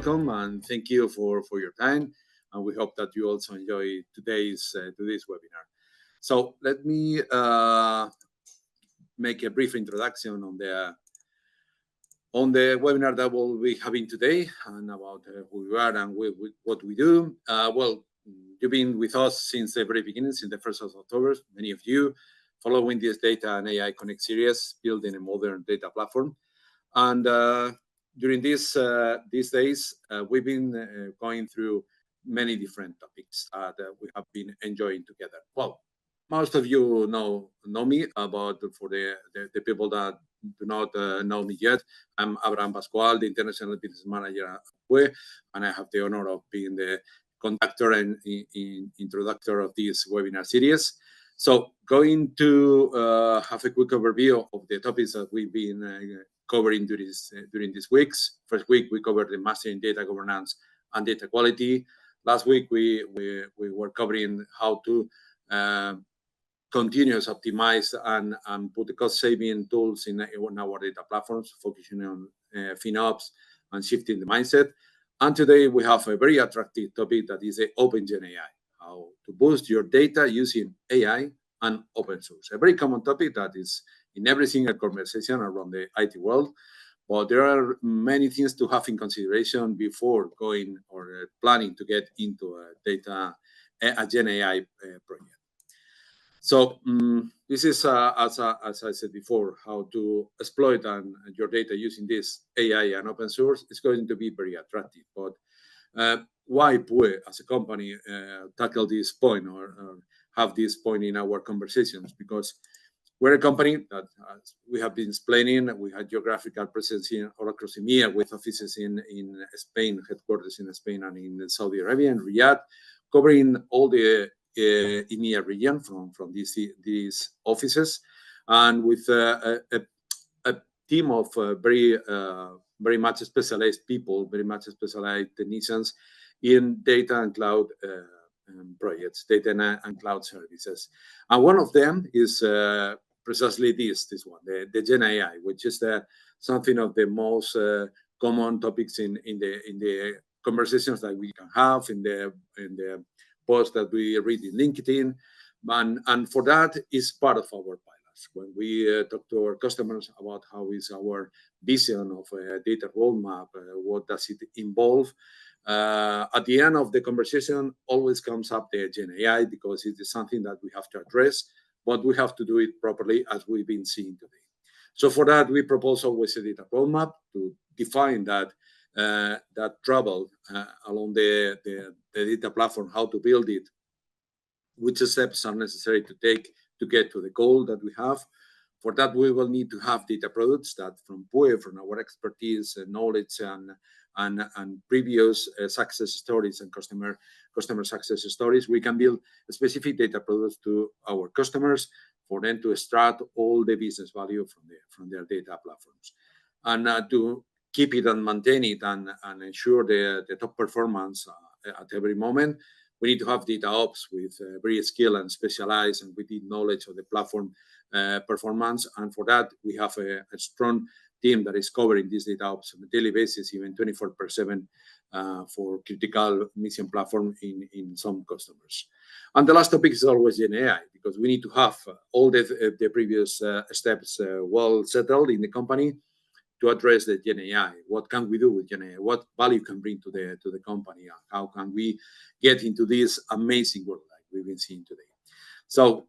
welcome and thank you for your time. And we hope that you also enjoy today's webinar. So let me make a brief introduction on the webinar that we'll be having today and about who we are and what we do. Well, you've been with us since the very beginning, since the 1st of October, many of you, following this Data and AI Connect series, building a modern data platform. And during these days, we've been going through many different topics that we have been enjoying together. Well, most of you know me, but for the people that do not know me yet, I'm Abraham Pascual, the International Business Manager at WE, and I have the honor of being the conductor and introductor of this webinar series. So going to have a quick overview of the topics that we've been covering during these weeks. First week, we covered the mastering data governance and data quality. Last week, we were covering how to continuous optimize and put the cost-saving tools in our data platforms, focusing on FinOps and shifting the mindset. And today we have a very attractive topic that is the Open GenAI, how to boost your data using AI and open source. A very common topic that is in every single conversation around the IT world. But there are many things to have in consideration before going or planning to get into a GenAI project. So this is, as I said before, how to exploit your data using this AI and open source is going to be very attractive. But why PUE as a company tackle this point or have this point in our conversations? Because we're a company that, as we have been explaining, we had geographical presence all across EMEA with offices in Spain, headquarters in Spain and in Saudi Arabia and Riyadh, covering all the EMEA region from these offices, and with a team of very much specialized people, very much specialized technicians in data and cloud projects, data and cloud services. And one of them is precisely this one, the Gen AI, which is something of the most common topics in the conversations that we can have in the posts that we read in LinkedIn, and for that is part of our pilots. When we talk to our customers about how is our vision of a data roadmap, what does it involve, at the end of the conversation always comes up the Gen AI, because it is something that we have to address, but we have to do it properly, as we've been seeing today. So for that, we propose always a data roadmap to define that travel along the data platform, how to build it, which steps are necessary to take to get to the goal that we have. For that, we will need to have data products that from PUE, from our expertise and knowledge and previous success stories and customer success stories, we can build specific data products to our customers for them to extract all the business value from their data platforms. And to keep it and maintain it and ensure the top performance at every moment, we need to have data ops with very skilled and specialized and with deep knowledge of the platform performance. And for that, we have a strong team that is covering this data ops on a daily basis, even 24/7 for critical mission platform in some customers. And the last topic is always Gen AI, because we need to have all the previous steps well settled in the company to address the Gen AI. What can we do with Gen AI? What value can bring to the company? How can we get into this amazing world like we've been seeing today? So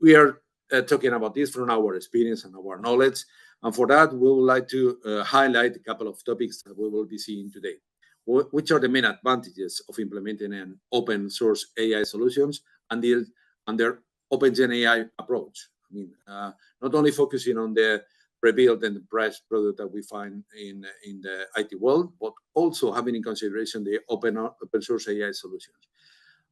we are talking about this from our experience and our knowledge. And for that, we would like to highlight a couple of topics that we will be seeing today. Which are the main advantages of implementing an open source AI solutions and their Open GenAI approach? I mean, not only focusing on the pre-built enterprise product that we find in the IT world, but also having in consideration the open source AI solutions.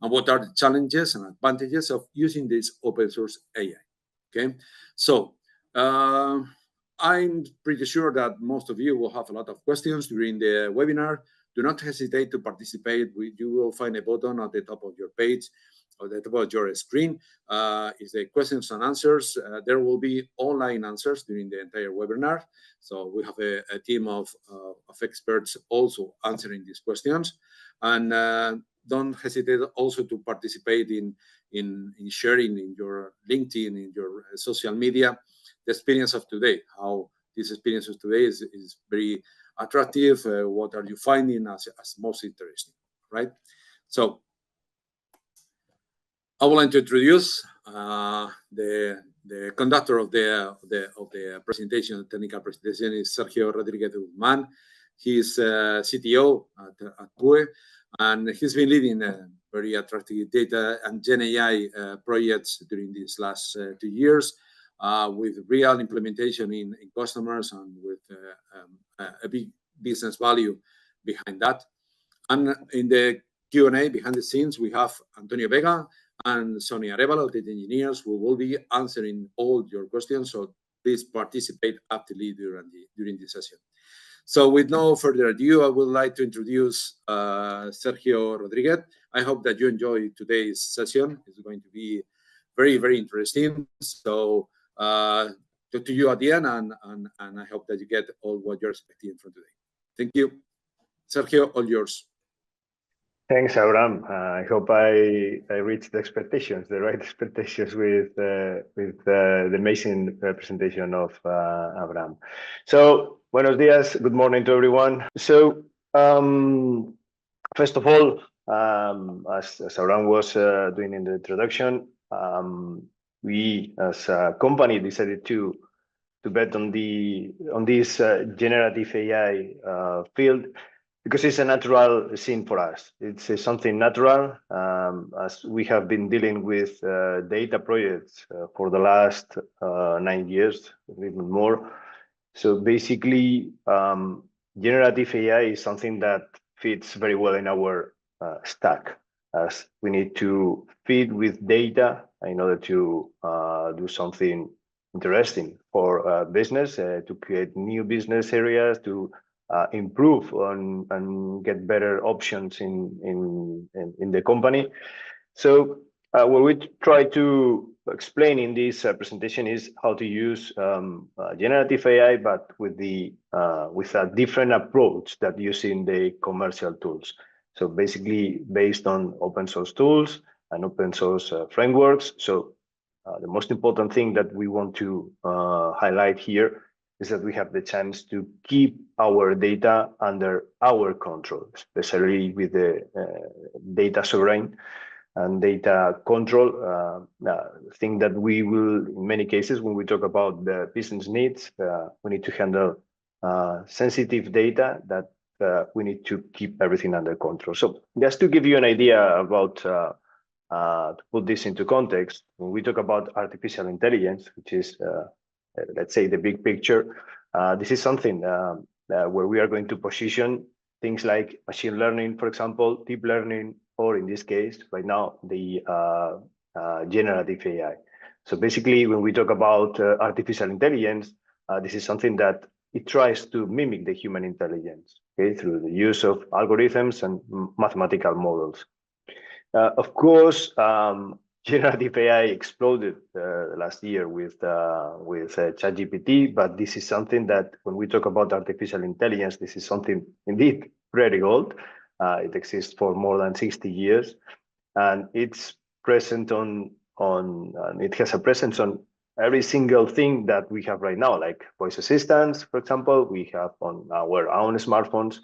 And what are the challenges and advantages of using this open source AI? Okay, so I'm pretty sure that most of you will have a lot of questions during the webinar. Do not hesitate to participate. You will find a button at the top of your page or the top of your screen is the questions and answers. There will be online answers during the entire webinar. So we have a team of experts also answering these questions. And don't hesitate also to participate in sharing in your LinkedIn, in your social media, the experience of today, how this experience of today is very attractive. What are you finding as most interesting, right? So I would like to introduce the conductor of the presentation, the technical presentation, is Sergio Rodriguez Guzman. He's CTO at PUE, and he's been leading very attractive data and GenAI projects during these last 2 years with real implementation in customers and with a big business value behind that. And in the Q&A behind the scenes, we have Antonio Vega and Sonia Arevalo, data engineers, who will be answering all your questions. So please participate actively during the session. So with no further ado, I would like to introduce Sergio Rodriguez. I hope that you enjoy today's session. It's going to be very, very interesting. So talk to you at the end, and I hope that you get all what you're expecting from today. Thank you. Sergio, all yours. Thanks, Abraham. I hope I reached the expectations, the right expectations with the amazing presentation of Abraham. So, buenos días, good morning to everyone. So, first of all, as Abraham was doing in the introduction, we as a company decided to bet on this generative AI field, because it's a natural scene for us. It's something natural, as we have been dealing with data projects for the last 9 years, even more. So basically, generative AI is something that fits very well in our stack, as we need to feed with data in order to do something interesting for business, to create new business areas, to improve on and get better options in the company. So what we try to explain in this presentation is how to use generative AI, but with a different approach that using the commercial tools. So basically based on open source tools and open source frameworks. So the most important thing that we want to highlight here is that we have the chance to keep our data under our control, especially with the data sovereign and data control. Thing that we will, in many cases, when we talk about the business needs, we need to handle sensitive data that we need to keep everything under control. So just to give you an idea about, to put this into context, when we talk about artificial intelligence, which is let's say the big picture, this is something where we are going to position things like machine learning, for example, deep learning, or in this case, right now, the generative AI. So basically, when we talk about artificial intelligence, this is something that it tries to mimic the human intelligence, okay, through the use of algorithms and mathematical models. Of course, generative AI exploded last year with ChatGPT, but this is something that when we talk about artificial intelligence, this is something indeed pretty old. It exists for more than 60 years, and it's present it has a presence on every single thing that we have right now, like voice assistants, for example, we have on our own smartphones.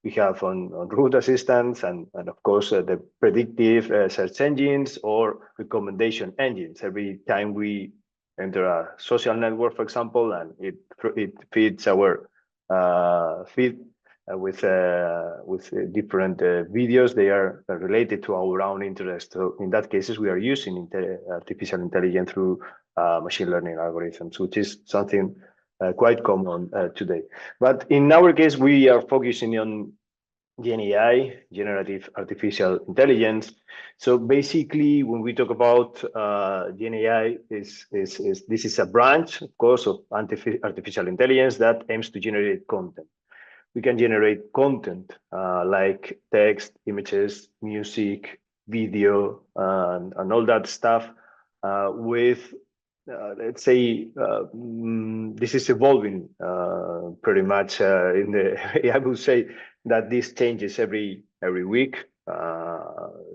We have on root assistants and of course the predictive search engines or recommendation engines. Every time we enter a social network, for example, and it feeds our feed with different videos, they are related to our own interest. So in that cases, we are using artificial intelligence through machine learning algorithms, which is something quite common today. But in our case, we are focusing on GenAI, generative artificial intelligence. So basically, when we talk about GenAI, this is a branch, of course, of artificial intelligence that aims to generate content. We can generate content like text, images, music, video, and all that stuff with, let's say, this is evolving pretty much in the, I would say that this changes every week.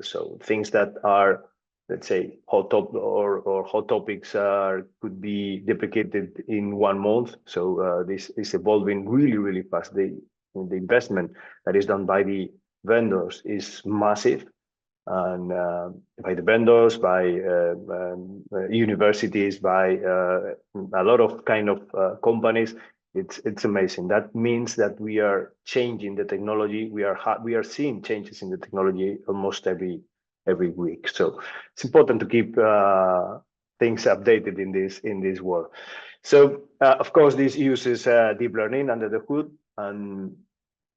So things that are, let's say, hot topics could be deprecated in 1 month. So this is evolving really fast. The investment that is done by the vendors is massive, and by the vendors, by universities, by a lot of kind of companies. It's amazing. That means that we are changing the technology. We are seeing changes in the technology almost every week. So it's important to keep things updated in this world. So of course, this uses deep learning under the hood, and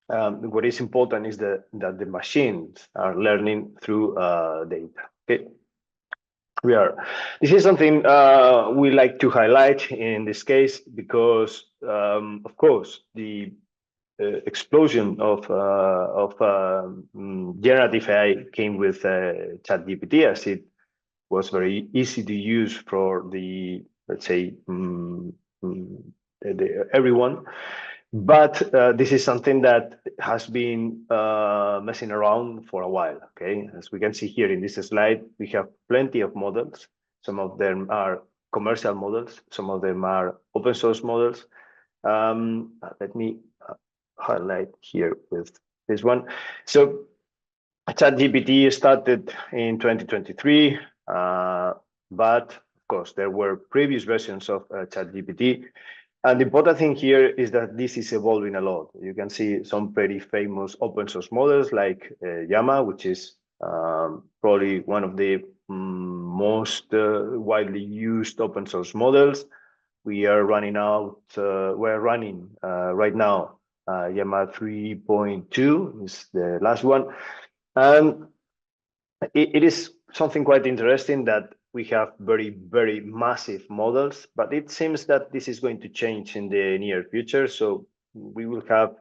what is important is that the machines are learning through data. Okay. This is something we like to highlight in this case because, of course, the explosion of generative AI came with ChatGPT, as it was very easy to use for the, let's say, everyone. But this is something that has been messing around for a while. Okay, as we can see here in this slide, we have plenty of models. Some of them are commercial models, some of them are open source models. Let me highlight here with this one. So ChatGPT started in 2023, but of course there were previous versions of ChatGPT. And the important thing here is that this is evolving a lot. You can see some pretty famous open source models like Llama, which is probably one of the most widely used open source models. We are running right now Llama 3.2 is the last one. And it is something quite interesting that we have very massive models, but it seems that this is going to change in the near future. So we will have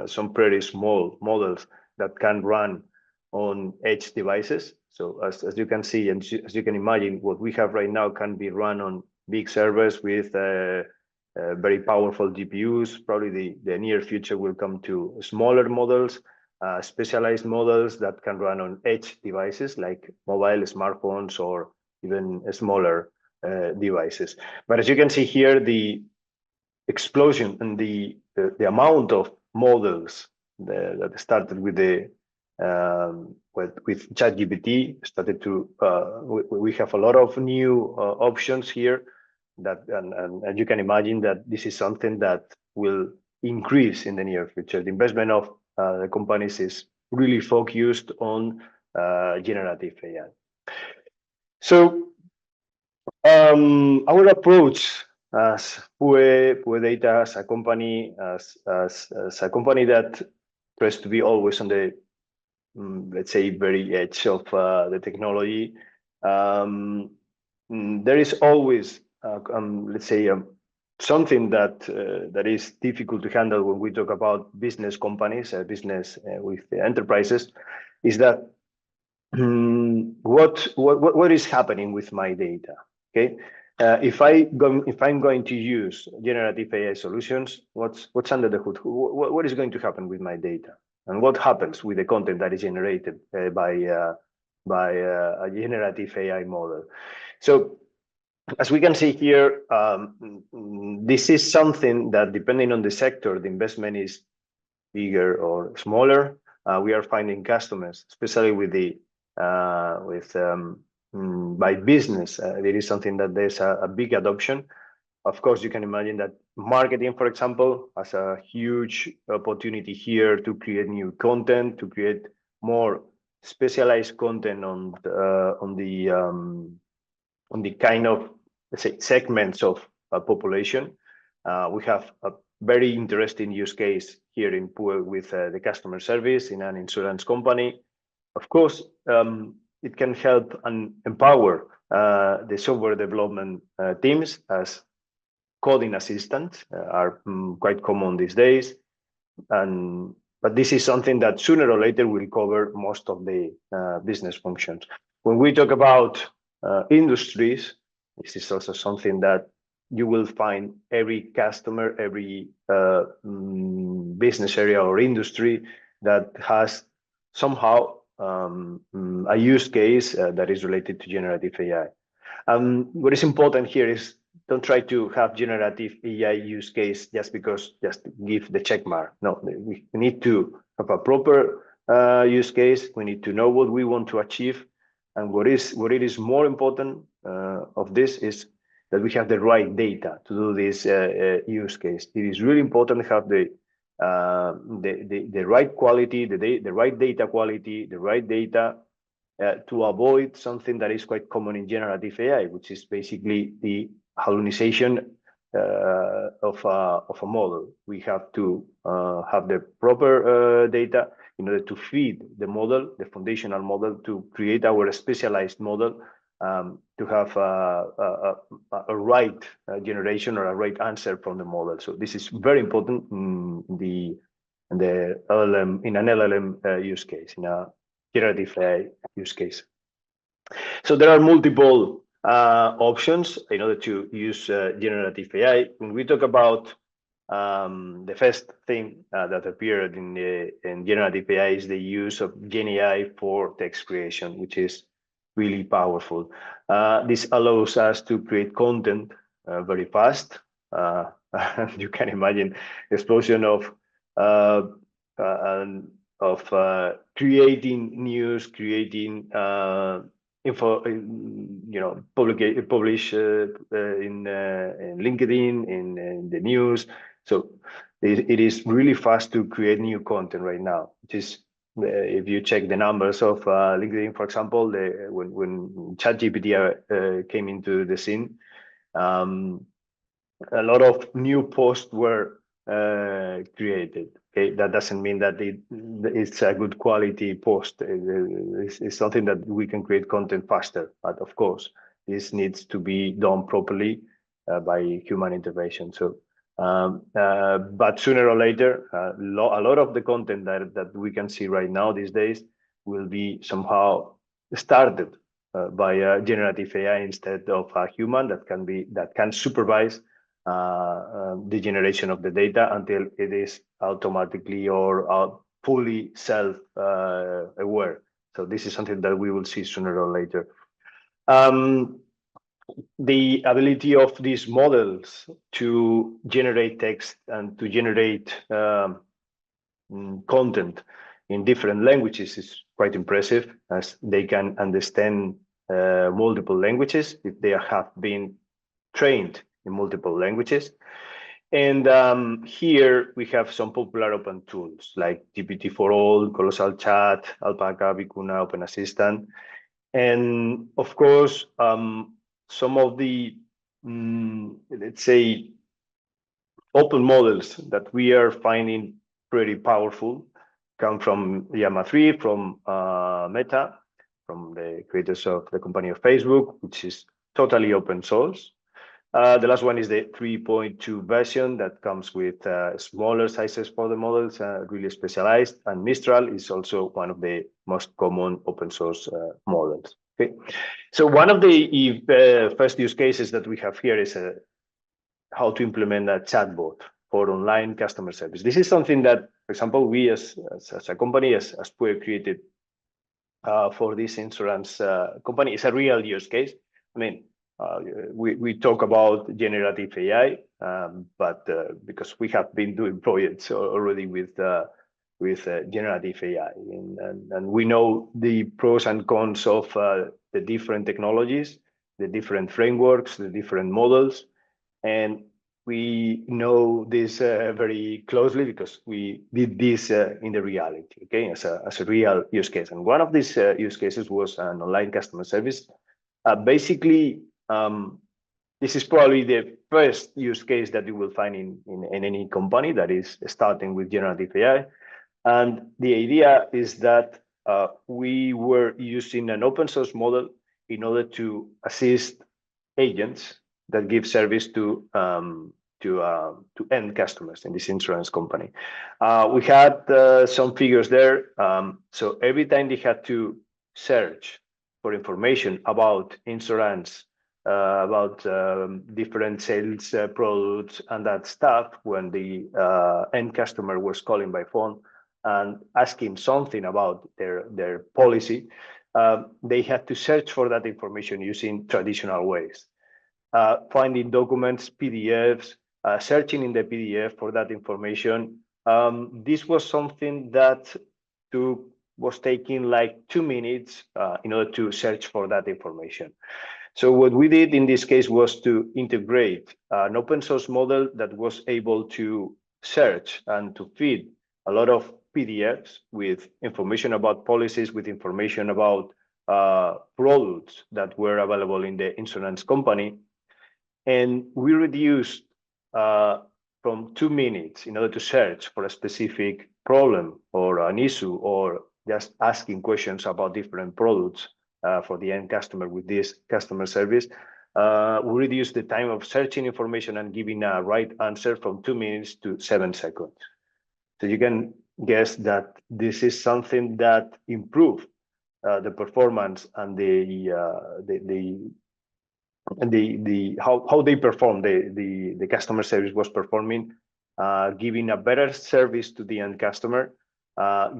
some pretty small models that can run on edge devices. So as you can see, and as you can imagine, what we have right now can be run on big servers with very powerful GPUs. Probably the near future will come to smaller models, specialized models that can run on edge devices like mobile smartphones or even smaller devices. But as you can see here, the explosion and the amount of models that started with with ChatGPT started to we have a lot of new options here that and you can imagine that this is something that will increase in the near future. The investment of the companies is really focused on generative AI. So our approach as Pue Data, as a company, as a company that tries to be always on the let's say very edge of the technology, there is always let's say something that is difficult to handle when we talk about business companies, business with enterprises, is that what is happening with my data? Okay, if I'm going to use generative AI solutions, what's under the hood? What is going to happen with my data, and what happens with the content that is generated by a generative AI model? So, as we can see here, this is something that, depending on the sector, the investment is bigger or smaller. We are finding customers, especially with the by business, there is something that there's a big adoption. Of course, you can imagine that marketing, for example, has a huge opportunity here to create new content, to create more specialized content on the kind of, let's say, segments of a population. We have a very interesting use case here in Pue with the customer service in an insurance company. Of course, it can help and empower the software development teams, as coding assistants are quite common these days. But But this is something that sooner or later will cover most of the business functions. When we talk about industries, this is also something that you will find every customer, every business area or industry that has somehow a use case that is related to generative AI. What is important here is don't try to have generative AI use case just give the check mark. No, we need to have a proper use case. We need to know what we want to achieve, and what it is more important of this is that we have the right data to do this use case. It is really important to have the right quality, the right data quality, the right data to avoid something that is quite common in generative AI, which is basically the hallucination of a model. We have to have the proper data in order to feed the model, the foundational model, to create our specialized model, to have a right generation or a right answer from the model. So this is very important in the LLM, in an LLM use case, in a generative AI use case. So there are multiple options in order to use generative AI. When we talk about the first thing that appeared in generative AI is the use of GenAI for text creation, which is really powerful. This allows us to create content very fast. You can imagine the explosion of creating news, creating info, publish in LinkedIn, in the news. So it is really fast to create new content right now. Which is, if you check the numbers of LinkedIn, for example, when ChatGPT came into the scene, a lot of new posts were created. Okay, that doesn't mean that it's a good quality post. It's something that we can create content faster, but of course, this needs to be done properly by human intervention. So, but sooner or later, a lot of the content that we can see right now these days will be somehow started by generative AI instead of a human that can supervise the generation of the data until it is automatically or fully self-aware. So this is something that we will see sooner or later. The ability of these models to generate text and to generate content in different languages is quite impressive, as they can understand multiple languages if they have been trained in multiple languages. And here we have some popular open tools like GPT-4All, Colossal Chat, Alpaca, Vicuna, Open Assistant. And of course, some of the, let's say, open models that we are finding pretty powerful come from Llama 3, from Meta, from the creators of the company of Facebook, which is totally open source. The last one is the 3.2 version that comes with smaller sizes for the models, really specialized. And Mistral is also one of the most common open source models. Okay, so one of the first use cases that we have here is how to implement a chatbot for online customer service. This is something that, for example, we as a company, as Puer created for this insurance company. It's a real use case. I mean, we talk about generative AI, but because we have been doing projects already with generative AI, and we know the pros and cons of the different technologies, the different frameworks, the different models, and we know this very closely because we did this in the reality, okay, as a real use case. And one of these use cases was an online customer service. Basically, this is probably the first use case that you will find in any company that is starting with generative AI. And the idea is that we were using an open source model in order to assist agents that give service to end customers in this insurance company. We had some figures there. So every time they had to search for information about insurance, about different sales products and that stuff, when the end customer was calling by phone and asking something about their policy, they had to search for that information using traditional ways, finding documents, PDFs, searching in the PDF for that information. This was something that was taking like 2 minutes in order to search for that information. So what we did in this case was to integrate an open source model that was able to search and to feed a lot of PDFs with information about policies, with information about products that were available in the insurance company. And we reduced from 2 minutes in order to search for a specific problem or an issue, or just asking questions about different products for the end customer with this customer service. We reduced the time of searching information and giving a right answer from 2 minutes to 7 seconds. So you can guess that this is something that improved the performance and how they perform, the customer service was performing, giving a better service to the end customer,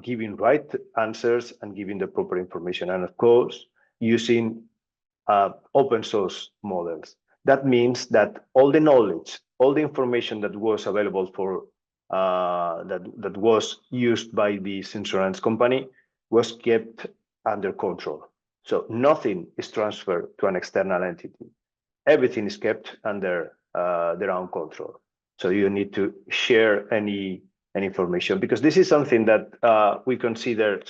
giving right answers and giving the proper information, and of course using open source models. That means that all the knowledge, all the information that was available for that was used by this insurance company was kept under control. So nothing is transferred to an external entity. Everything is kept under their own control. So you need to share any information, because this is something that we consider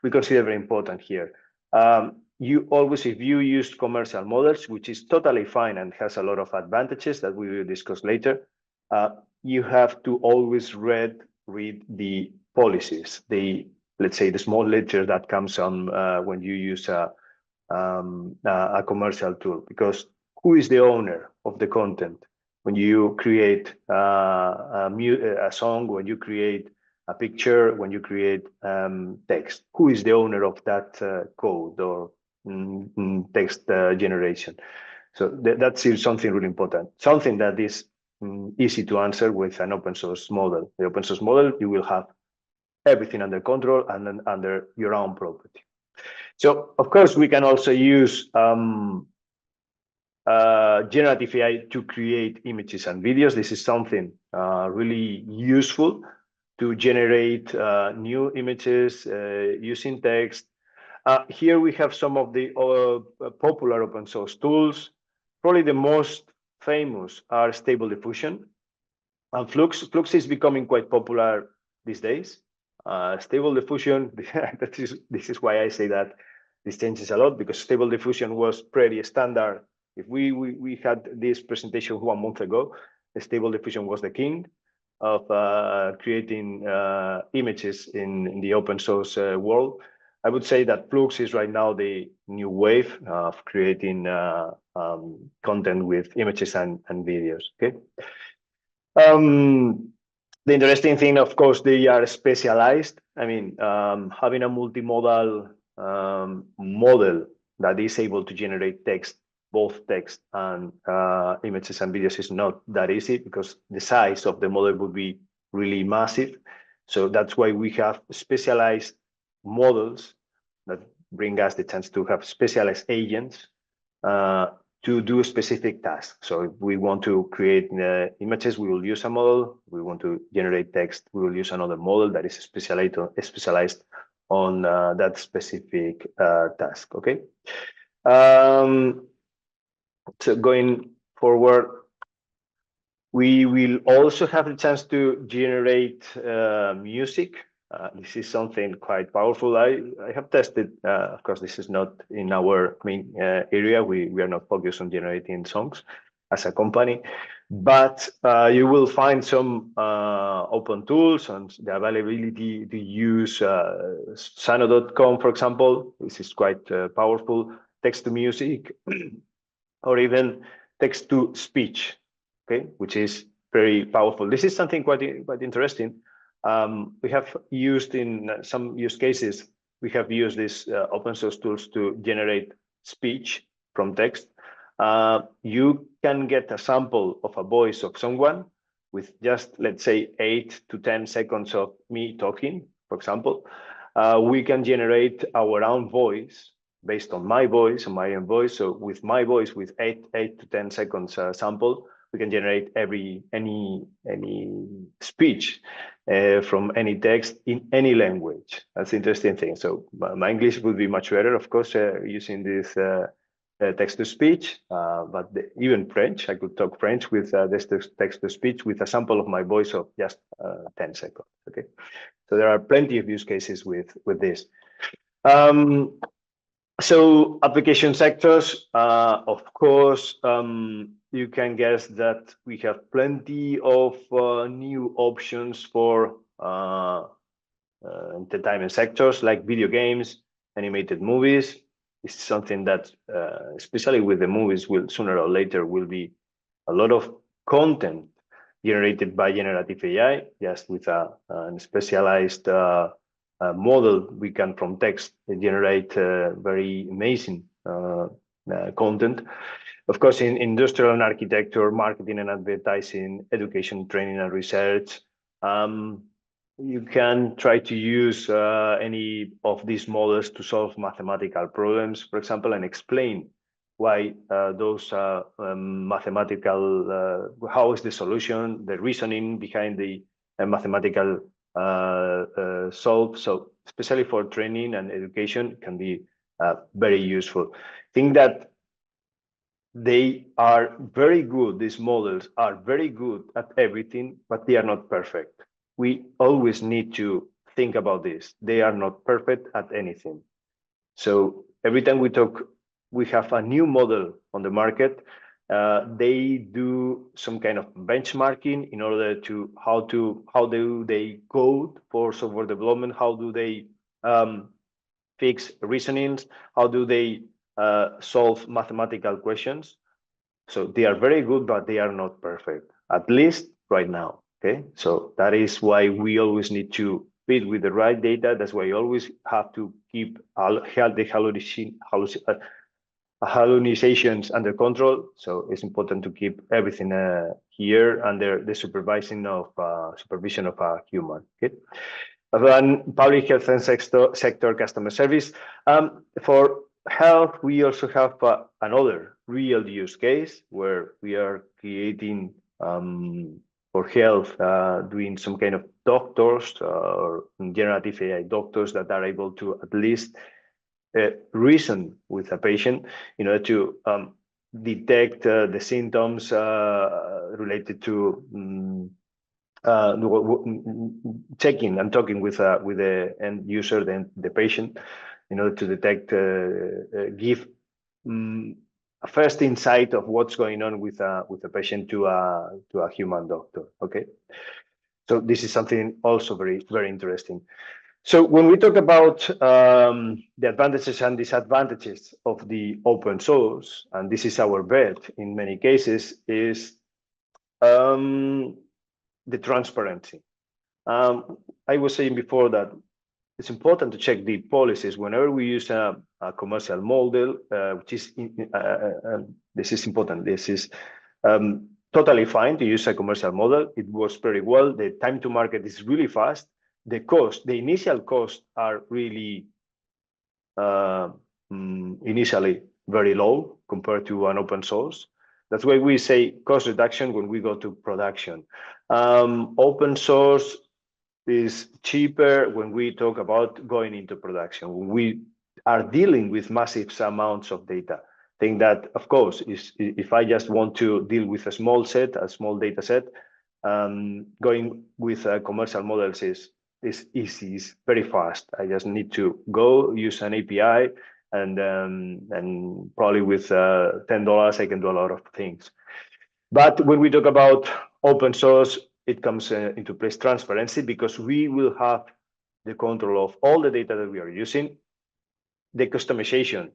very important here. You always, if you use commercial models, which is totally fine and has a lot of advantages that we will discuss later, you have to always read the policies, let's say the small ledger that comes on when you use a commercial tool, because who is the owner of the content? When you create a song, when you create a picture, when you create text, who is the owner of that code or text generation? So that's something really important, something that is easy to answer with an open source model. The open source model, you will have everything under control and then under your own property. So of course we can also use generative AI to create images and videos. This is something really useful to generate new images using text. Here we have some of the popular open source tools. Probably the most famous are Stable Diffusion and Flux. Flux is becoming quite popular these days. Stable Diffusion, this is why I say that this changes a lot, because Stable Diffusion was pretty standard. If we had this presentation 1 month ago, Stable Diffusion was the king of creating images in the open source world. I would say that Flux is right now the new wave of creating content with images and videos. Okay. The interesting thing, of course, they are specialized. I mean, having a multimodal model that is able to generate text, both text and images and videos, is not that easy, because the size of the model would be really massive. So that's why we have specialized models that bring us the chance to have specialized agents to do specific tasks. So if we want to create images, we will use a model. We want to generate text, we will use another model that is specialized on that specific task. Okay. So going forward, we will also have the chance to generate music. This is something quite powerful. I have tested, of course, this is not in our main area. We are not focused on generating songs as a company, but you will find some open tools and the availability to use Sano.com, for example. This is quite powerful. Text to music, or even text to speech, okay, which is very powerful. This is something quite interesting. We have used in some use cases, we have used these open source tools to generate speech from text. You can get a sample of a voice of someone with just, let's say, 8 to 10 seconds of me talking, for example. We can generate our own voice based on my voice, on my own voice. So with my voice, with 8 to 10 seconds sample, we can generate any speech from any text in any language. That's the interesting thing. So my English would be much better, of course, using this text-to-speech, but even French, I could talk French with this text-to-speech with a sample of my voice of just 10 seconds, okay? So there are plenty of use cases with this. So application sectors, of course, you can guess that we have plenty of new options for entertainment sectors like video games, animated movies. This is something that, especially with the movies, will sooner or later will be a lot of content generated by generative AI, just with a specialized model. We can, from text, generate very amazing content. Of course, in industrial and architecture, marketing and advertising, education, training and research, you can try to use any of these models to solve mathematical problems, for example, and explain why those mathematical, how is the solution, the reasoning behind the mathematical solve. So especially for training and education can be very useful. I think that they are very good, these models are very good at everything, but they are not perfect. We always need to think about this. They are not perfect at anything. So every time we talk, we have a new model on the market. They do some kind of benchmarking in order to how do they code for software development? How do they fix reasonings? How do they solve mathematical questions? So they are very good, but they are not perfect, at least right now. Okay, so that is why we always need to feed with the right data. That's why you always have to keep the hallucinations under control. So it's important to keep everything here under the supervision of a human. Okay. Then public health and sector customer service. For health, we also have another real use case where we are creating for health, doing some kind of doctors or generative AI doctors that are able to at least reason with a patient in order to detect the symptoms related to checking and talking with the end user, the patient, in order to detect, give a first insight of what's going on with the patient to a human doctor. Okay, so this is something also very, very interesting. So when we talk about the advantages and disadvantages of the open source, and this is our bet in many cases, is the transparency. I was saying before that it's important to check the policies whenever we use a commercial model, which is this is important. This is totally fine to use a commercial model. It works very well. The time to market is really fast. The cost, the initial costs are really initially very low compared to an open source. That's why we say cost reduction when we go to production. Open source is cheaper when we talk about going into production. When we are dealing with massive amounts of data. I think that, of course, if I just want to deal with a small data set, going with commercial models is easy, is very fast. I just need to go use an API, and probably with $10 I can do a lot of things. But when we talk about open source, it comes into place transparency, because we will have the control of all the data that we are using. The customization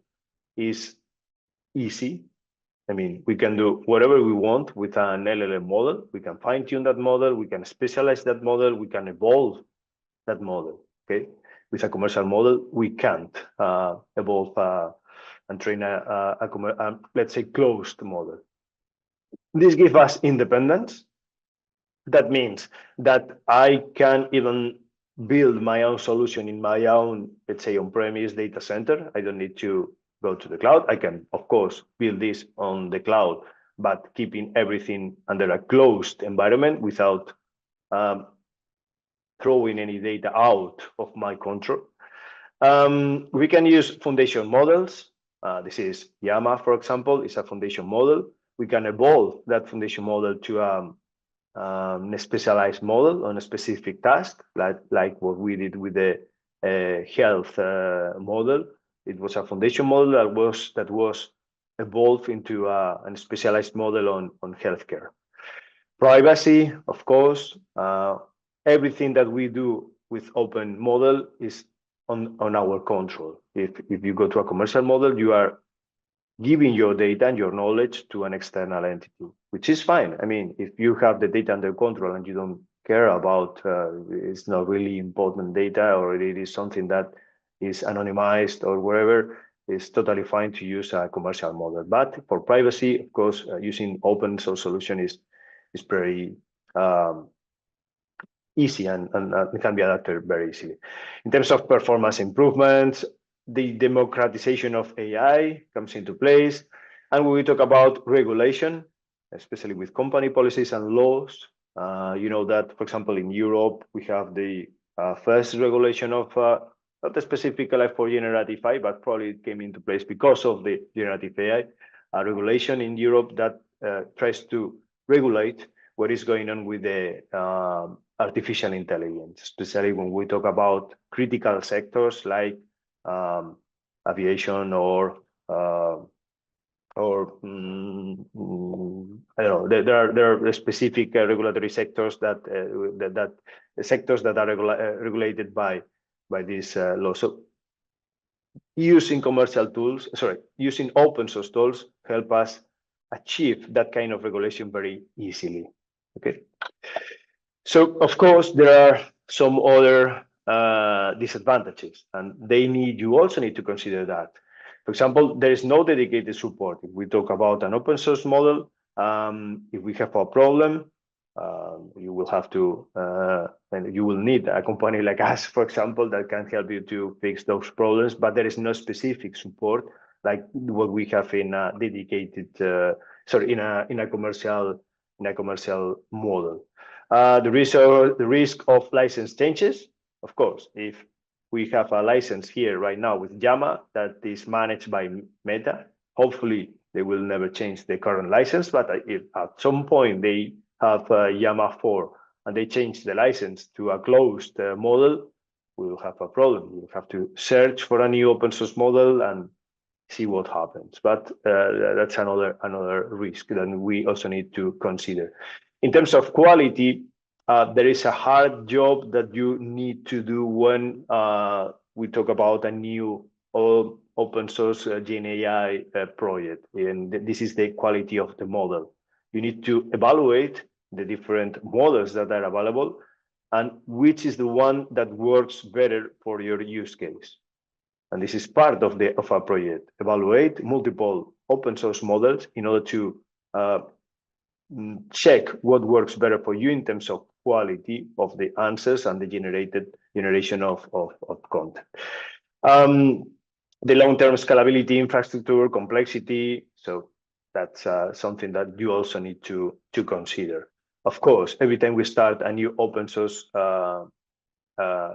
is easy. I mean, we can do whatever we want with an LLM model. We can fine tune that model. We can specialize that model. We can evolve that model. Okay. With a commercial model, we can't evolve and train let's say, closed model. This gives us independence. That means that I can even build my own solution in my own, let's say, on-premise data center. I don't need to go to the cloud. I can, of course, build this on the cloud, but keeping everything under a closed environment without throwing any data out of my control. We can use foundation models. This is Llama, for example, is a foundation model. We can evolve that foundation model to a specialized model on a specific task, like what we did with the health model. It was a foundation model that was evolved into a specialized model on healthcare. Privacy, of course. Everything that we do with open model is on our control. If you go to a commercial model, you are giving your data and your knowledge to an external entity, which is fine. I mean, if you have the data under control and you don't care about it's not really important data, or it is something that is anonymized or wherever, it's totally fine to use a commercial model. But for privacy, of course, using open source solution is pretty easy and it can be adapted very easily. In terms of performance improvements, the democratization of AI comes into place. And when we talk about regulation, especially with company policies and laws, you know that, for example, in Europe, we have the first regulation of, not specifically for generative AI, but probably it came into place because of the generative AI, regulation in Europe that tries to regulate what is going on with the artificial intelligence, especially when we talk about critical sectors like aviation or I don't know. There are specific regulatory sectors that are regulated by this law. So using using open source tools help us achieve that kind of regulation very easily. Okay. So of course there are some other disadvantages, and you also need to consider that. For example, there is no dedicated support. If we talk about an open source model, if we have a problem, you will have to, and you will need a company like us, for example, that can help you to fix those problems. But there is no specific support like what we have in a dedicated, in a commercial model. The risk of license changes, of course, if we have a license here right now with Llama that is managed by Meta, hopefully they will never change the current license, but if at some point they have Llama 4 and they change the license to a closed model, we will have a problem. We will have to search for a new open source model and see what happens. But that's another risk that we also need to consider. In terms of quality, there is a hard job that you need to do when we talk about a new open source GenAI project. And this is the quality of the model. You need to evaluate the different models that are available and which is the one that works better for your use case. And this is part of our project. Evaluate multiple open source models in order to check what works better for you in terms of quality of the answers and the generation of content. The long-term scalability, infrastructure, complexity. So that's something that you also need to consider. Of course, every time we start a new open source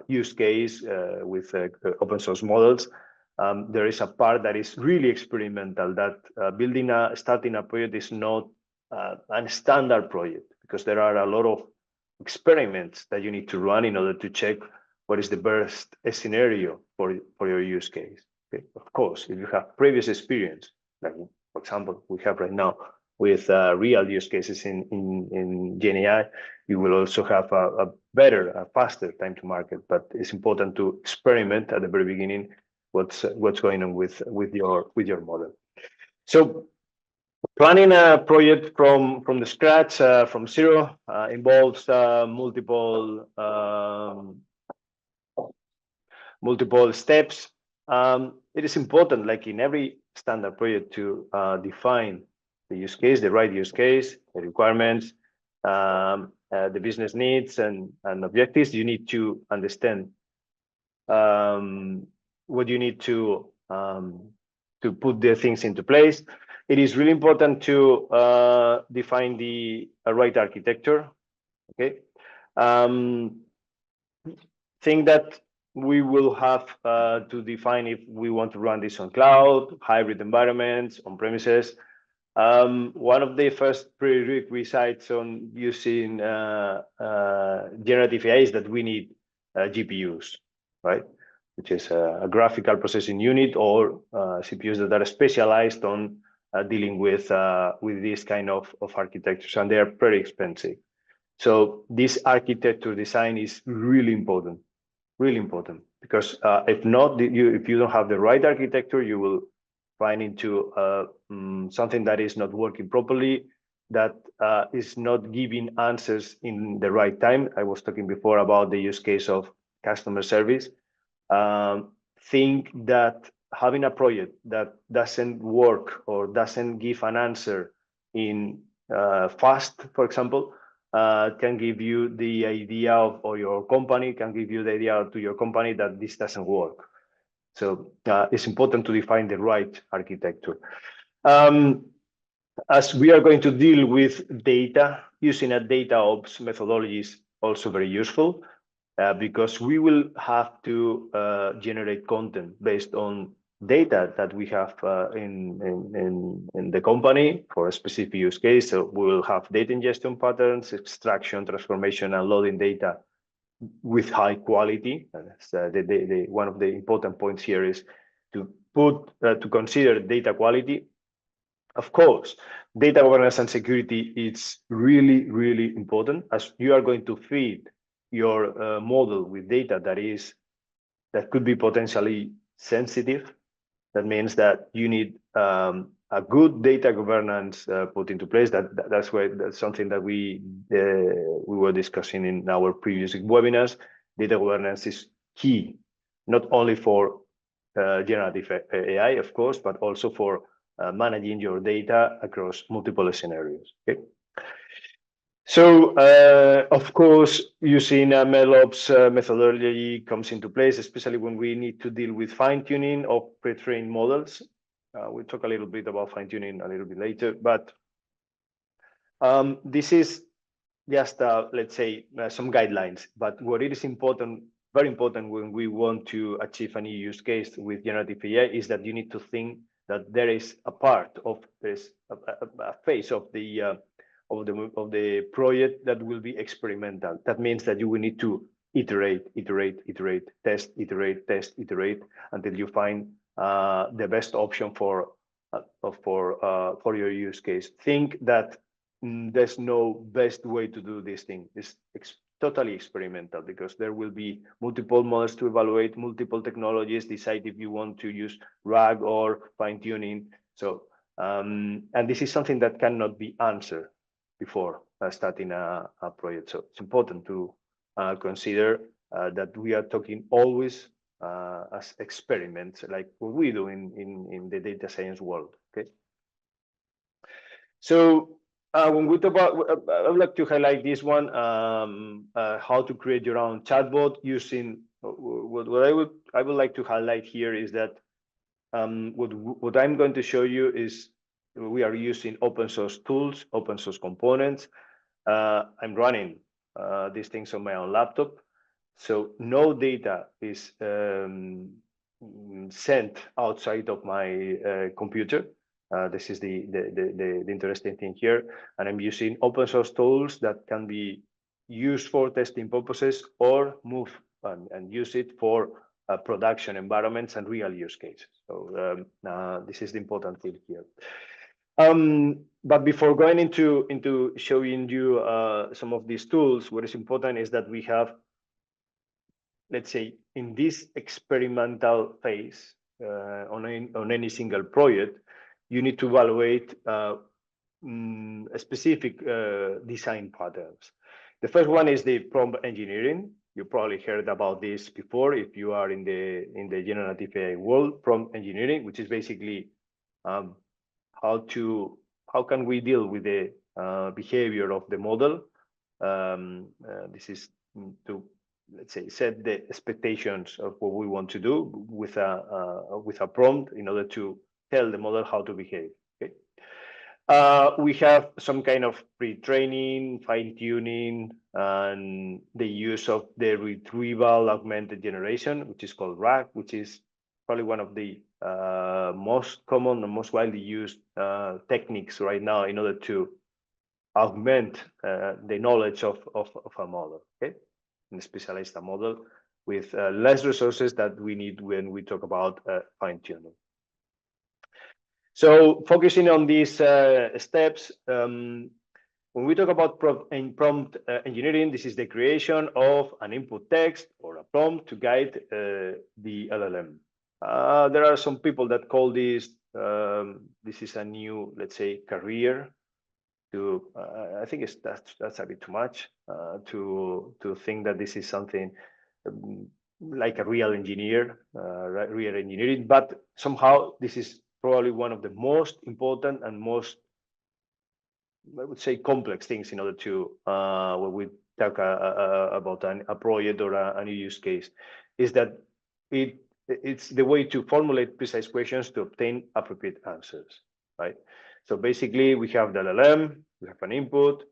use case with open source models, there is a part that is really experimental, that starting a project is not a standard project, because there are a lot of experiments that you need to run in order to check what is the best scenario for your use case. Okay? Of course, if you have previous experience, like for example, we have right now with real use cases in GenAI, you will also have a better, a faster time to market. But it's important to experiment at the very beginning what's going on with your model. So Planning a project from the scratch, from zero, involves multiple steps. It is important, like in every standard project, to define the use case, the right use case, the requirements, the business needs and objectives. You need to understand what you need to put the things into place. It is really important to define the right architecture. Okay, think that we will have to define if we want to run this on cloud, hybrid environments, on premises. One of the first prerequisites on using generative AI is that we need GPUs, right? Which is a graphical processing unit, or CPUs that are specialized on dealing with this kind of architectures, and they are pretty expensive. So this architecture design is really important, because if not, if you don't have the right architecture, you will find into something that is not working properly, that is not giving answers in the right time. I was talking before about the use case of customer service. Think that having a project that doesn't work or doesn't give an answer in fast, for example, can give you the idea of, or your company can give you the idea to your company that this doesn't work. So it's important to define the right architecture. As we are going to deal with data, using a data ops methodology is also very useful, because we will have to generate content based on data that we have in the company for a specific use case. So we will have data ingestion patterns, extraction, transformation, and loading data with high quality. One of the important points here is to consider data quality. Of course, data governance and security is really, really important, as you are going to feed your model with data that could be potentially sensitive. That means that you need a good data governance put into place. That's something that we were discussing in our previous webinars. Data governance is key, not only for generative AI, of course, but also for managing your data across multiple scenarios. Okay. So, of course, using a MLOps methodology comes into place, especially when we need to deal with fine-tuning of pre-trained models. We'll talk a little bit about fine-tuning a little bit later, but this is just, let's say, some guidelines. But what it is important, very important, when we want to achieve a new use case with generative AI, is that you need to think that there is a part of this, a phase of the project that will be experimental. That means that you will need to iterate, test, iterate until you find the best option for your use case. Think that there's no best way to do this thing. It's totally experimental, because there will be multiple models to evaluate, multiple technologies, decide if you want to use RAG or fine-tuning. So, and this is something that cannot be answered before starting a project. So it's important to consider that we are talking always as experiments, like what we do in the data science world. Okay. So when we talk about, I would like to highlight this one, how to create your own chatbot using, what I would like to highlight here is that what I'm going to show you is we are using open source tools, open source components. I'm running these things on my own laptop, so no data is sent outside of my computer. This is the interesting thing here, and I'm using open source tools that can be used for testing purposes or move and use it for production environments and real use cases. So this is the important thing here. But before going into showing you some of these tools, what is important is that we have, let's say, in this experimental phase on any single project, you need to evaluate specific design patterns. The first one is the prompt engineering. You probably heard about this before if you are in the generative AI world. Prompt engineering, which is basically how can we deal with the behavior of the model. This is to, let's say, set the expectations of what we want to do with a prompt in order to tell the model how to behave. Okay. We have some kind of pre-training, fine-tuning, and the use of the retrieval augmented generation, which is called RAG, which is probably one of the most common and most widely used techniques right now in order to augment the knowledge of a model, okay, and specialize the model with less resources that we need when we talk about fine-tuning. So focusing on these steps, when we talk about prompt engineering, this is the creation of an input text or a prompt to guide the LLM. There are some people that call this is a new, let's say, career. I think that's a bit too much to think that this is something like a real engineer, real engineering, but somehow this is probably one of the most important and most, I would say, complex things in order to when we talk about a project or a new use case, is that it's the way to formulate precise questions to obtain appropriate answers, right? So basically, we have the LLM, we have an input,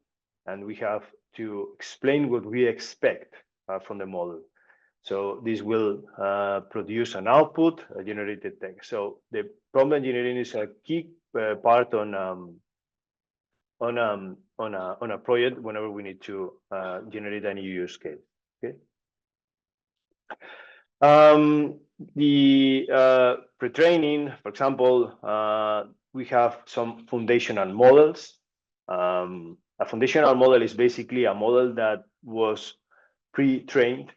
and we have to explain what we expect from the model. So this will produce an output, a generated text. So the prompt engineering is a key part on a project whenever we need to generate a new use case. Okay. The pre-training, for example, we have some foundational models. A foundational model is basically a model that was pre-trained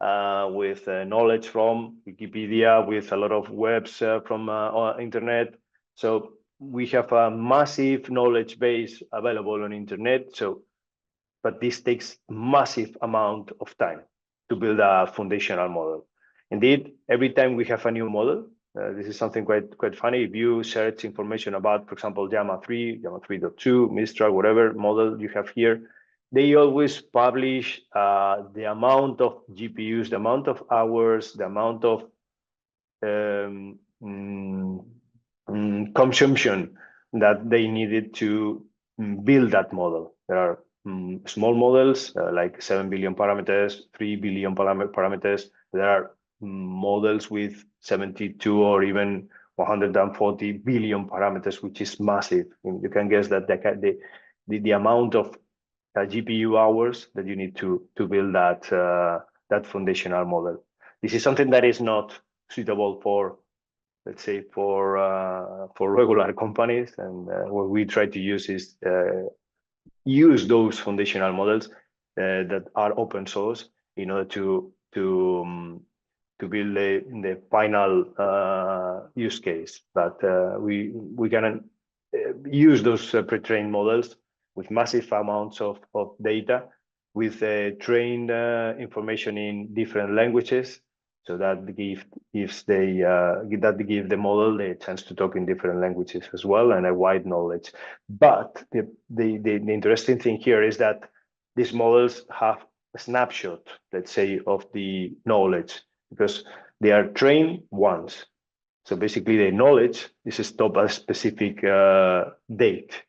with knowledge from Wikipedia, with a lot of webs from internet. So we have a massive knowledge base available on internet. So, but this takes massive amount of time to build a foundational model. Indeed, every time we have a new model, this is something quite funny. If you search information about, for example, Llama 3, Llama 3.2, Mistral, whatever model you have here, they always publish the amount of GPUs, the amount of hours, the amount of consumption that they needed to build that model. There are small models like 7 billion parameters, 3 billion parameters. There are models with 72 or even 140 billion parameters, which is massive. You can guess that the amount of GPU hours that you need to build that foundational model. This is something that is not suitable for, let's say, for regular companies, and what we try to use is use those foundational models that are open source in order to build the final use case. But we can use those pre-trained models with massive amounts of data, with trained information in different languages, so that gives the model the chance to talk in different languages as well, and a wide knowledge. But the interesting thing here is that these models have a snapshot, let's say, of the knowledge, because they are trained once. So basically, the knowledge is stopped at a specific date.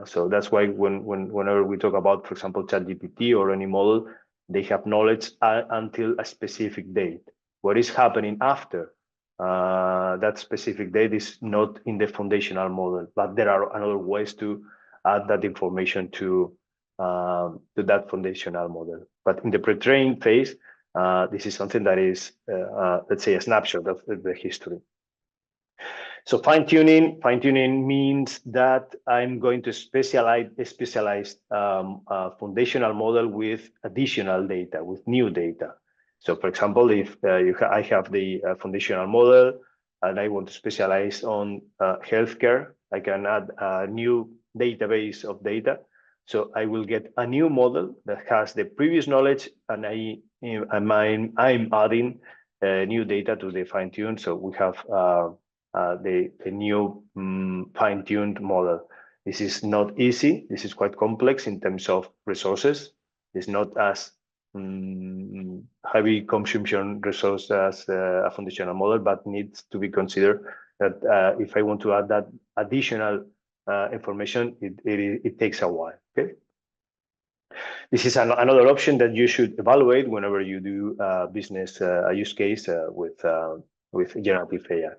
So that's why whenever we talk about, for example, ChatGPT or any model, they have knowledge until a specific date. What is happening after that specific date is not in the foundational model, but there are other ways to add that information to that foundational model. But in the pre-trained phase, this is something that is, let's say, a snapshot of the history. So fine-tuning means that I'm going to specialize a specialized foundational model with additional data, with new data. So for example, if I have the foundational model and I want to specialize on healthcare, I can add a new database of data. So I will get a new model that has the previous knowledge, and I'm adding new data to the fine-tune. So we have the new fine-tuned model. This is not easy. This is quite complex in terms of resources. It's not as heavy consumption resource as a foundational model, but needs to be considered that if I want to add that additional information, it takes a while. Okay. This is another option that you should evaluate whenever you do business a use case with generative AI.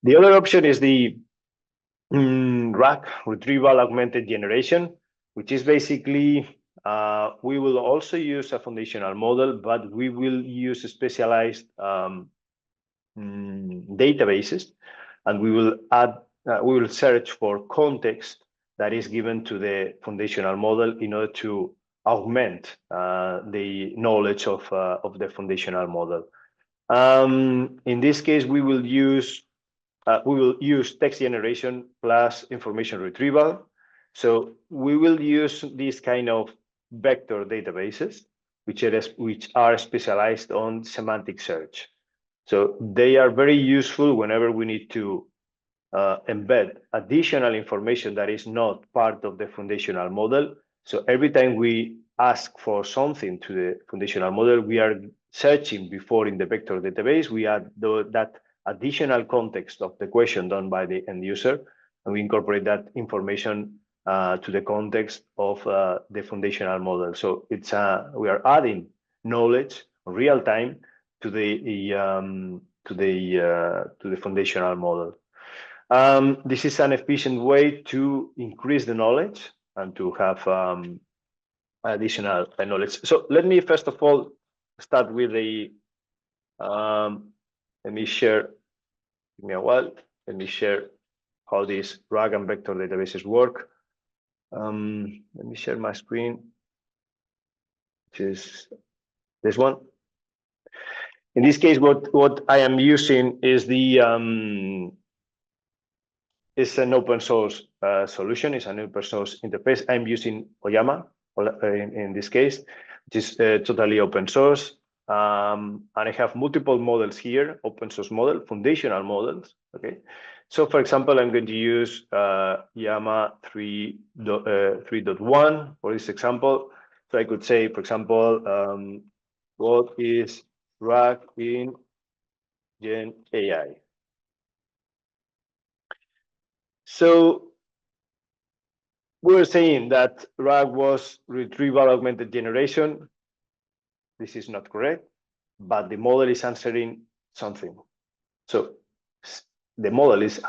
The other option is the RAG, retrieval augmented generation, which is basically we will also use a foundational model, but we will use specialized databases, and we will search for context that is given to the foundational model in order to augment the knowledge of the foundational model. In this case, we will use text generation plus information retrieval. So we will use these kind of vector databases, which are specialized on semantic search. So they are very useful whenever we need to embed additional information that is not part of the foundational model. So every time we ask for something to the foundational model, we are searching before in the vector database, we add that additional context of the question done by the end user, and we incorporate that information to the context of the foundational model. So it's we are adding knowledge real time to the foundational model. This is an efficient way to increase the knowledge and to have additional knowledge. So let me first of all start with the let me share. Give me a while. Let me share how these RAG and vector databases work. Let me share my screen, which is this one. In this case, what I am using is it's an open source solution. It's an open source interface. I'm using Oyama in this case, which is totally open source. And I have multiple models here, open source model, foundational models. Okay. So for example, I'm going to use Llama 3.1 for this example. So I could say, for example, what is RAG in GenAI? So we're saying that RAG was retrieval augmented generation. This is not correct, but the model is answering something. So the model is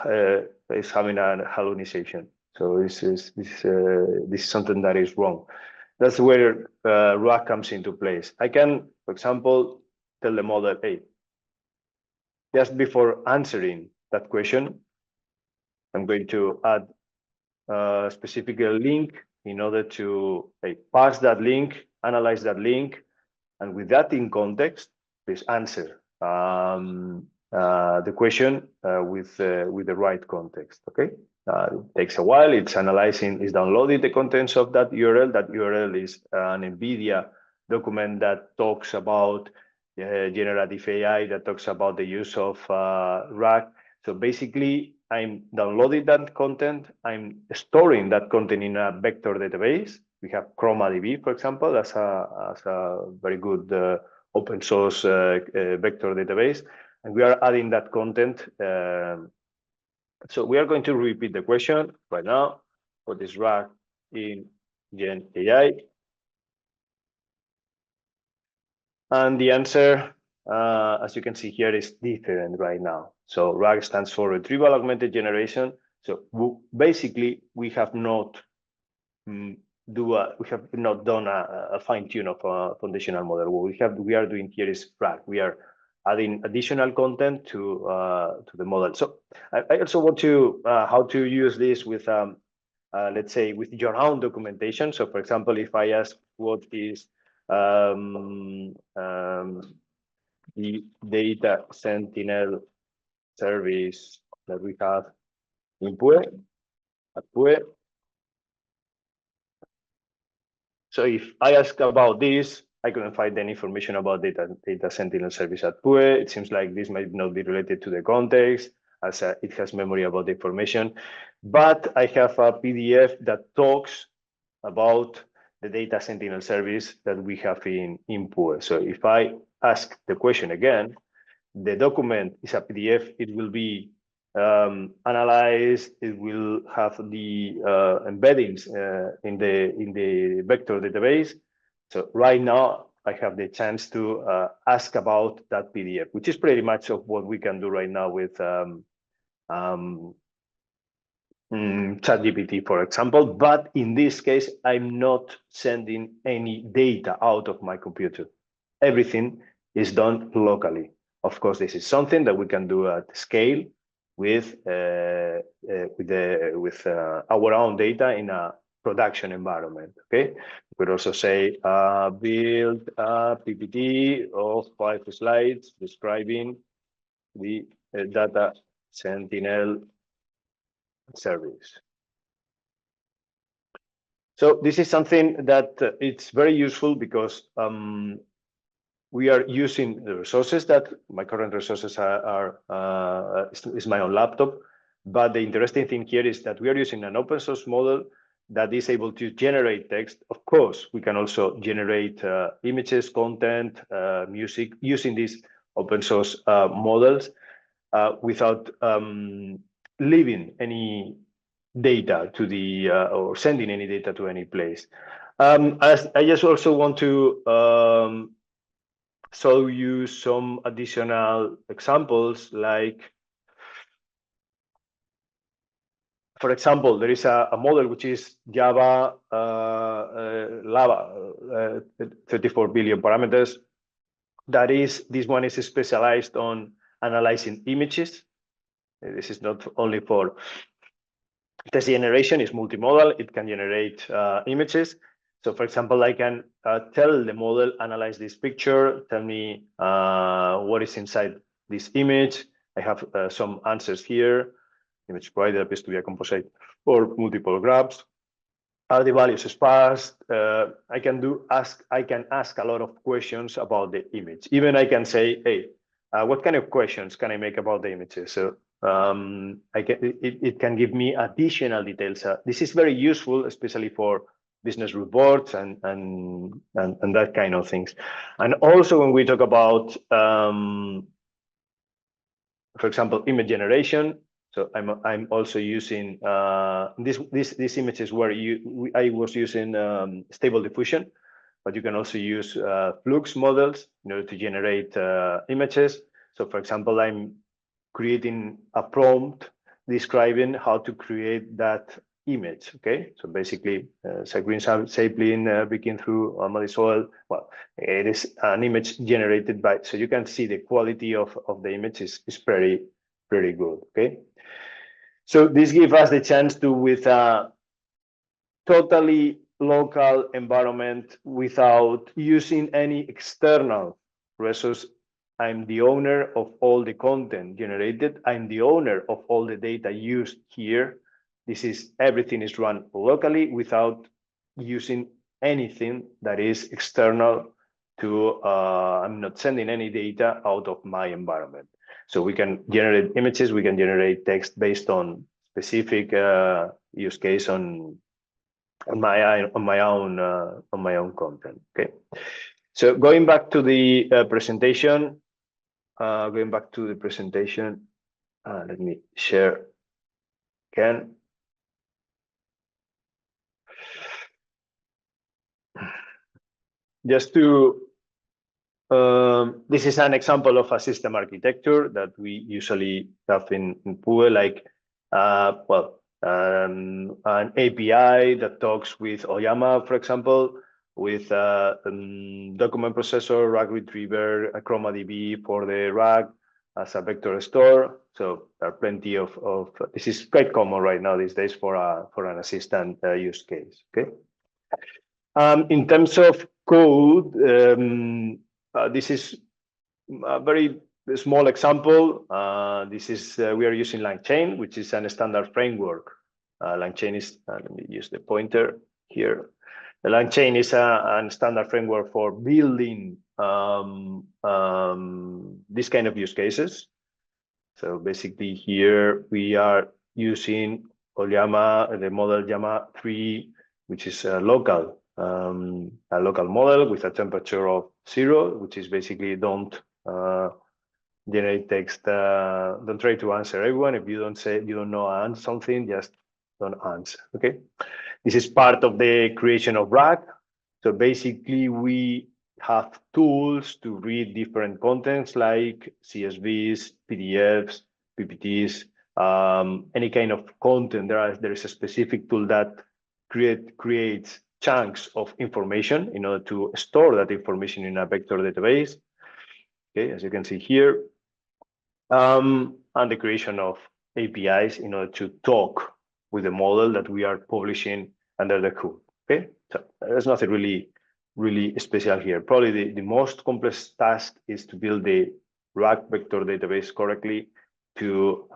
having a hallucination. So this is something that is wrong. That's where RAG comes into place. I can, for example, tell the model, hey, just before answering that question, I'm going to add a specific link in order to parse that link, analyze that link, and with that in context, please answer the question with the right context. Okay, it takes a while. It's analyzing, it's downloading the contents of that URL. That URL is an NVIDIA document that talks about generative AI, that talks about the use of RAG. So basically, I'm downloading that content. I'm storing that content in a vector database. We have ChromaDB, for example, as a very good open source vector database. And we are adding that content. So we are going to repeat the question right now. What is RAG in GenAI? And the answer, as you can see here, is different right now. So RAG stands for retrieval augmented generation. So basically, we have not done a fine tune of a foundational model. What we are doing here is RAG. We are adding additional content to the model. So I also want to how to use this with let's say with your own documentation. So for example, if I ask what is the data sentinel service that we have in PUE, at PUE, So if I ask about this, I couldn't find any information about data sentinel service at PUE. It seems like this might not be related to the context, as it has memory about the information. But I have a PDF that talks about the data sentinel service that we have in PUE. So if I ask the question again, the document is a PDF. It will be analyzed. It will have the embeddings in the vector database. So right now I have the chance to ask about that PDF, which is pretty much of what we can do right now with ChatGPT, for example. But in this case, I'm not sending any data out of my computer. Everything is done locally. Of course, this is something that we can do at scale with our own data in a production environment. Okay, we could also say build a PPT of 5 slides describing the data sentinel service. So this is something that it's very useful because we are using the resources that my current resources is my own laptop. But the interesting thing here is that we are using an open source model that is able to generate text. Of course, we can also generate images, content, music using these open source models without leaving any data to the or sending any data to any place. As I just also want to show you some additional examples, like, for example, there is a model which is Java Lava, 34 billion parameters. This one is specialized on analyzing images. This is not only for text generation, it's multimodal. It can generate images. So for example, I can tell the model, analyze this picture, tell me what is inside this image. I have some answers here. Image provided appears to be a composite or multiple graphs. Are the values sparse? I can ask a lot of questions about the image. Even I can say, hey, what kind of questions can I make about the images? So it can give me additional details. This is very useful, especially for business reports and that kind of things. And also when we talk about, for example, image generation. So I'm also using these images where I was using stable diffusion, but you can also use flux models in order to generate images. So for example, I'm creating a prompt describing how to create that image. Okay, so basically, green sapling breaking through muddy soil. Well, it is an image generated by. So you can see the quality of the image is pretty good. Okay, so this gives us the chance to, with a totally local environment without using any external resource. I'm the owner of all the content generated. I'm the owner of all the data used here. Everything is run locally without using anything that is external to, I'm not sending any data out of my environment. So we can generate images, we can generate text based on specific use case on my own content. Okay. So going back to the presentation, let me share again. Just to, this is an example of a system architecture that we usually have in PUE, like, an API that talks with Oyama, for example, with document processor, RAG retriever, a ChromaDB for the RAG as a vector store. So there are plenty of this is quite common right now these days for an assistant use case. Okay. In terms of code, this is a very small example. This is we are using LangChain, which is a standard framework. LangChain is, let me use the pointer here. The LangChain is a standard framework for building this kind of use cases. So basically here we are using Ollama, the model Llama 3, which is a local model with a temperature of 0, which is basically don't generate text, don't try to answer everyone. If you don't know something, just don't answer, okay? This is part of the creation of RAG. So basically we have tools to read different contents like CSVs, PDFs, PPTs, any kind of content. There is a specific tool that creates chunks of information in order to store that information in a vector database. Okay, as you can see here, and the creation of APIs in order to talk with the model that we are publishing under the hood. Okay, so there's nothing really special here. Probably the most complex task is to build the RAG vector database correctly, to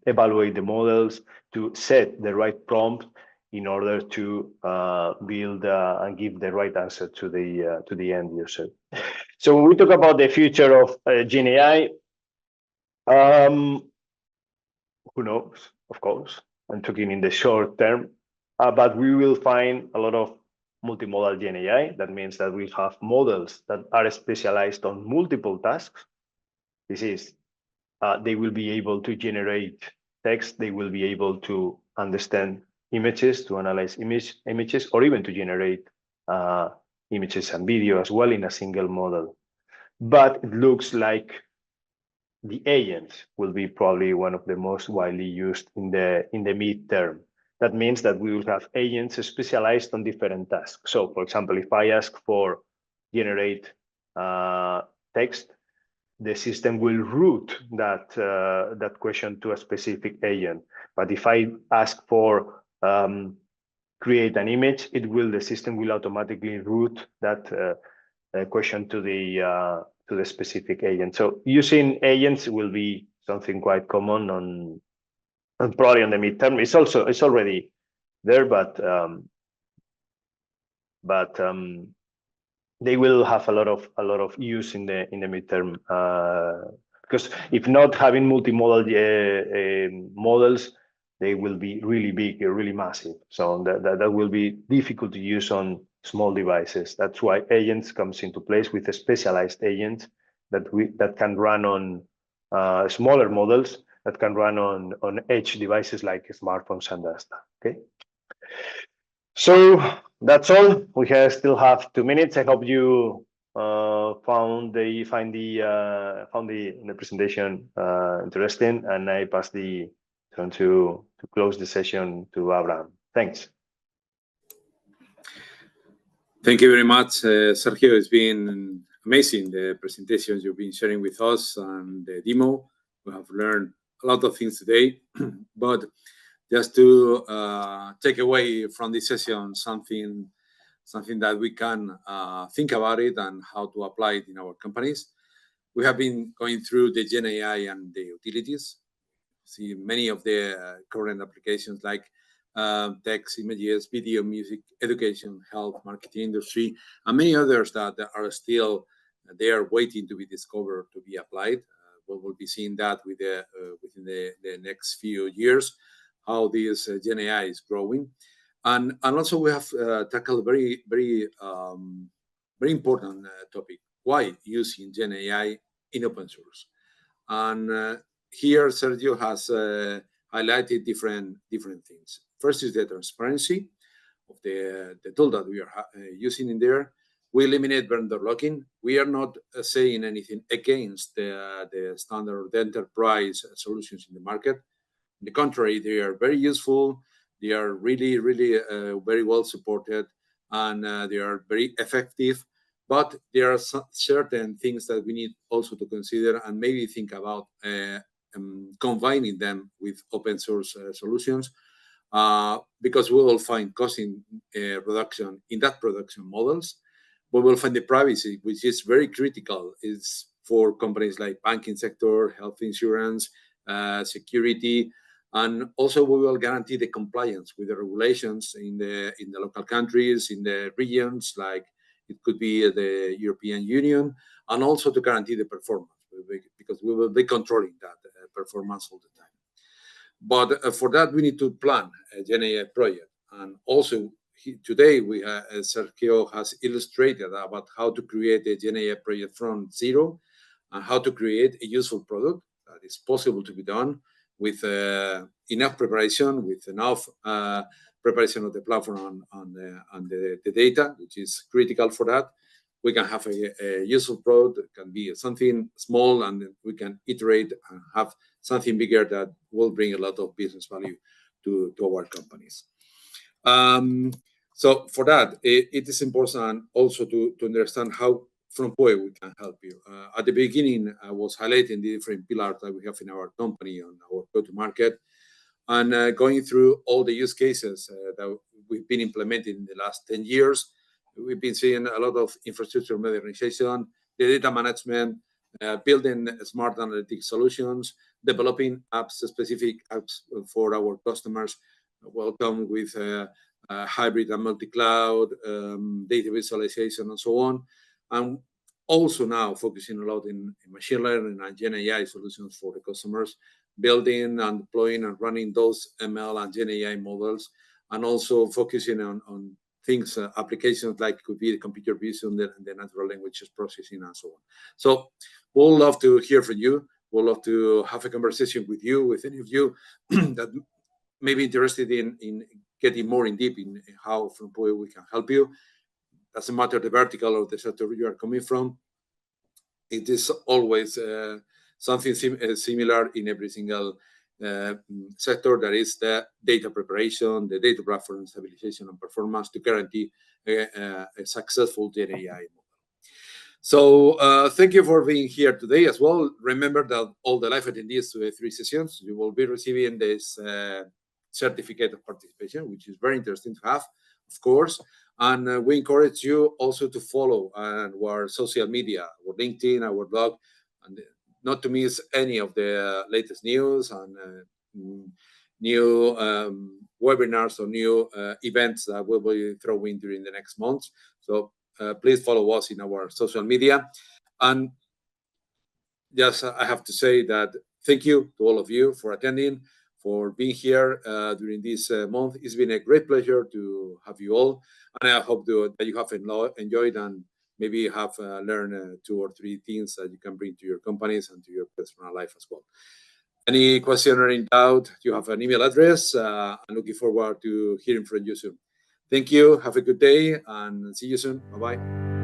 evaluate the models, to set the right prompt in order to build and give the right answer to the end user. So when we talk about the future of GenAI, who knows? Of course, I'm talking in the short term, but we will find a lot of multimodal GenAI. That means that we have models that are specialized on multiple tasks. This is, they will be able to generate text. They will be able to understand images, to analyze images, or even to generate images and video as well in a single model. But it looks like the agents will be probably one of the most widely used in the midterm. That means that we will have agents specialized on different tasks. So, for example, if I ask for generate text, the system will route that question to a specific agent. But if I ask for create an image, the system will automatically route that question to the specific agent. So using agents will be something quite common on probably on the midterm. It's already there, but they will have a lot of use in the midterm, because if not having multimodal models, they will be really big, really massive. So that will be difficult to use on small devices. That's why agents comes into place with a specialized agent that can run on smaller models, that can run on edge devices like smartphones and that stuff. Okay. So that's all. We still have 2 minutes. I hope you found the presentation interesting, and I pass the turn to close the session to Abraham. Thanks. Thank you very much, Sergio. It's been amazing, the presentations you've been sharing with us and the demo. We have learned a lot of things today, but just to take away from this session something that we can think about it and how to apply it in our companies. We have been going through the GenAI and the utilities. See many of the current applications like text, images, video, music, education, health, marketing industry, and many others that are still there waiting to be discovered, to be applied. We will be seeing that within the next few years, how this GenAI is growing. And also we have tackled a very important topic: why using GenAI in open source. And here Sergio has highlighted different things. First is the transparency of the tool that we are using in there. We eliminate vendor locking. We are not saying anything against the standard, the enterprise solutions in the market. On the contrary, they are very useful. They are really very well supported, and they are very effective. But there are certain things that we need also to consider and maybe think about combining them with open source solutions, because we will find cost in reduction in that production models. We will find the privacy, which is very critical. It's for companies like banking sector, health insurance, security. And also we will guarantee the compliance with the regulations in the local countries, in the regions, like it could be the European Union, and also to guarantee the performance, because we will be controlling that performance all the time. But for that, we need to plan a GenAI project. And also today, Sergio has illustrated about how to create a GenAI project from zero and how to create a useful product that is possible to be done with enough preparation, with enough preparation of the platform and the data, which is critical for that. We can have a useful product. It can be something small, and we can iterate and have something bigger that will bring a lot of business value to our companies. So for that, it is important also to understand how from where we can help you. At the beginning, I was highlighting the different pillars that we have in our company on our go-to-market, and going through all the use cases that we've been implementing in the last 10 years. We've been seeing a lot of infrastructure modernization, the data management, building smart analytic solutions, developing apps, specific apps for our customers, welcome with hybrid and multi-cloud, data visualization, and so on. And also now focusing a lot in machine learning and GenAI solutions for the customers, building and deploying and running those ML and GenAI models, and also focusing on things, applications like could be the computer vision, the natural languages processing, and so on. So we'll love to hear from you. We'll love to have a conversation with you, with any of you that may be interested in getting more in deep in how from where we can help you. Doesn't matter the vertical or the sector you are coming from. It is always something similar in every single sector. That is the data preparation, the data platform stabilization and performance to guarantee a successful GenAI model. So thank you for being here today as well. Remember that all the live attendees to the 3 sessions, you will be receiving this certificate of participation, which is very interesting to have, of course. And we encourage you also to follow our social media, our LinkedIn, our blog, and not to miss any of the latest news and new webinars or new events that we'll be throwing during the next months. So please follow us in our social media. And just I have to say that thank you to all of you for attending, for being here during this month. It's been a great pleasure to have you all. And I hope that you have enjoyed and maybe have learned 2 or 3 things that you can bring to your companies and to your personal life as well. Any question or in doubt, you have an email address. I'm looking forward to hearing from you soon. Thank you. Have a good day and see you soon. Bye-bye.